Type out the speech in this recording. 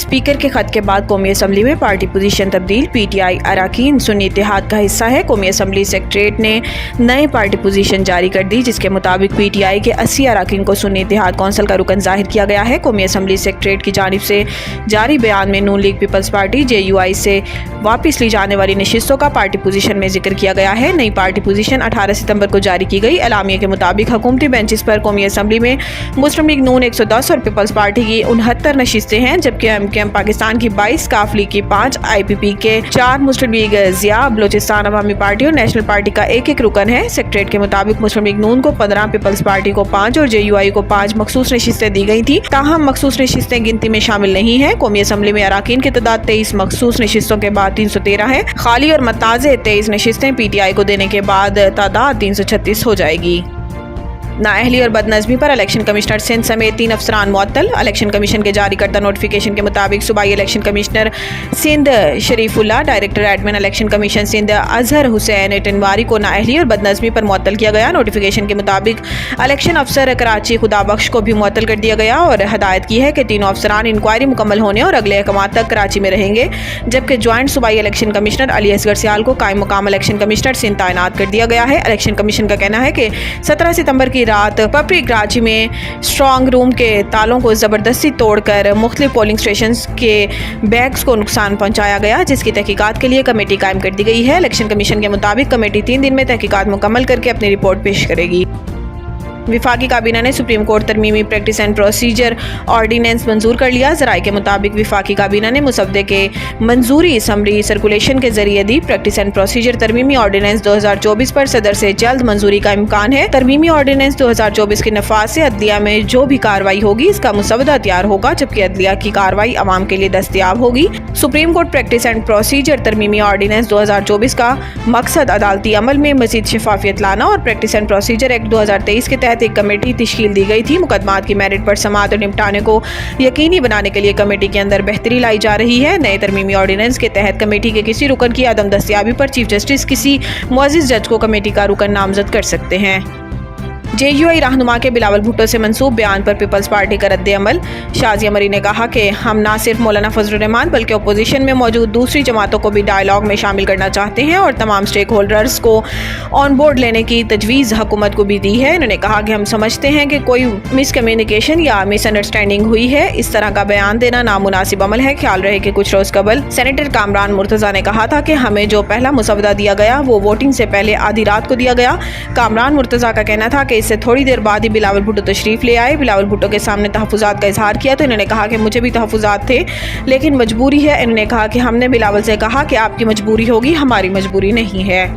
Speaker के खत के बाद कौमी असम्बली में पार्टी पोजीशन तब्दील। पीटीआई अराकीन सुन्नी इत्तेहाद का हिस्सा है। कौमी असम्बली सेक्रेटरीट ने नए पार्टी पोजीशन जारी कर दी, जिसके मुताबिक पीटीआई के 80 अराकीन को सुन्नी इत्तेहाद कौंसिल का रुकन जाहिर किया गया है। कौमी असम्बली सेक्रेटरीट की जानिब से जारी बयान में नून लीग पीपल्स पार्टी JUI से वापस ली जाने वाली नशिस्तों का पार्टी पोजीशन में जिक्र किया गया है। नई पार्टी पोजीशन 18 सितंबर को जारी की गई। एलामिया के मुताबिक हुकूमती बेंचेस पर कौमी असम्बली में मुस्लिम लीग नून 110 और पीपल्स पार्टी की 69 नशिस्तें हैं, जबकि MKM पाकिस्तान की 22, काफ लीग की 5, IPP के 4, मुस्लिम लीग ज़िया, बलोचिस्तान अवामी पार्टी और नेशनल पार्टी का एक रुकन है। सेक्रेटरीट के मुताबिक मुस्लिम लीग नून को 15, पीपल्स पार्टी को 5 और JUI को 5 मखसूस नशिस्तें दी गई थी। ताहम मखसूस नशिस्तें गिनती में शामिल नहीं है। कौमी असम्बली में अराकीन की तादाद 23 मखसूस नशिस्तों के बाद 313 है। खाली और मुताज़े 23 नशिस्तें PTI को देने के बाद तादाद 336 हो जाएगी। नाअहली और बदनज़मी पर इलेक्शन कमिश्नर सिंध समेत 3 अफसरान मुअत्तल। इलेक्शन कमीशन के जारी करदा नोटिफिकेशन के मुताबिक सूबाई election commissioner Sindh Sharifullah, director admin election commission Sindh Azhar Hussain Tinwari को नाअहली और बदनज़मी पर मुअत्तल किया गया। नोटिफिकेशन के मुताबिक इलेक्शन अफसर कराची खुदाबख्श को भी मुअत्तल कर दिया गया और हदायत की है कि तीनों अफसरान इंक्वायरी मुकम्मल होने और अगले अहकामात तक कराची में रहेंगे, जबकि ज्वाइंट सूबाई इलेक्शन कमिश्नर अली असगर सियाल को कायम मुकाम इलेक्शन कमिश्नर सिंध तैनात कर दिया गया है। इलेक्शन कमीशन का कहना है कि 17 सितंबर की रात पपरी कराची में स्ट्रॉन्ग रूम के तालों को ज़बरदस्ती तोड़कर मुख्तलिफ पोलिंग स्टेशन के बैग्स को नुकसान पहुंचाया गया, जिसकी तहकीकात के लिए कमेटी कायम कर दी गई है। इलेक्शन कमीशन के मुताबिक कमेटी 3 दिन में तहकीकात मुकम्मल करके अपनी रिपोर्ट पेश करेगी। विफाकी काबीना ने सुप्रीम कोर्ट तरमीमी प्रैक्टिस एंड प्रोसीजर ऑर्डीनेंस मंजूर कर लिया। ज़राए के मुताबिक विफाकी काबीना ने मुसवदे के मंजूरी असम्बली सर्कुलेशन के जरिए दी। प्रैक्टिस एंड प्रोसीजर तरमीमी ऑर्डीनेंस 2024 पर सदर से जल्द मंजूरी का इम्कान है। तरमीमी ऑर्डीनेंस 2024 के नफाज से अदलिया में जो भी कार्रवाई होगी इसका मुसवदा तैयार होगा, जबकि अदलिया की कार्रवाई अवाम के लिए दस्तयाब होगी। Supreme court practice and procedure तरमीमी ऑर्डीनेंस 2024 का मकसद अदालती अमल में मजीद शफाफियत लाना और प्रैक्टिस एंड प्रोसीजर एक्ट 2023 के तहत एक कमेटी तश्कील दी गई थी। मुकदमात की मेरिट पर समाअत और निपटाने को यकीनी बनाने के लिए कमेटी के अंदर बेहतरी लाई जा रही है। नए तरमीमी ऑर्डिनेंस के तहत कमेटी के किसी रुकन की अदम दस्तयाबी पर चीफ जस्टिस किसी मुअज़्ज़िज़ जज को कमेटी का रुकन नामजद कर सकते हैं। JUI रहनुमा के बिलावल भुट्टो से मंसूब बयान पर पीपल्स पार्टी का रद्द अमल। शाजिया मरी ने कहा कि हम ना सिर्फ मौलाना फजलुर रहमान बल्कि अपोजिशन में मौजूद दूसरी जमातों को भी डायलॉग में शामिल करना चाहते हैं और तमाम स्टेक होल्डर्स को ऑन बोर्ड लेने की तजवीज़ हुकूमत को भी दी है। उन्होंने कहा कि हम समझते हैं कि कोई मिसकम्युनिकेशन या मिसअंडरस्टैंडिंग हुई है। इस तरह का बयान देना नामुनासिब अमल है। ख्याल रहे कि कुछ रोज़ कबल सेनेटर कामरान मुर्तज़ा ने कहा था कि हमें जो पहला मुसवदा दिया गया वो वोटिंग से पहले आधी रात को दिया गया। कामरान मुर्तज़ा का कहना था कि इससे थोड़ी देर बाद ही बिलावल भुट्टो तशरीफ ले आए। बिलावल भुट्टो के सामने तहफ़्फ़ुज़ात का इजहार किया तो इन्होंने कहा कि मुझे भी तहफ़्फ़ुज़ात थे, लेकिन मजबूरी है। इन्होंने कहा कि हमने बिलावल से कहा कि आपकी मजबूरी होगी, हमारी मजबूरी नहीं है।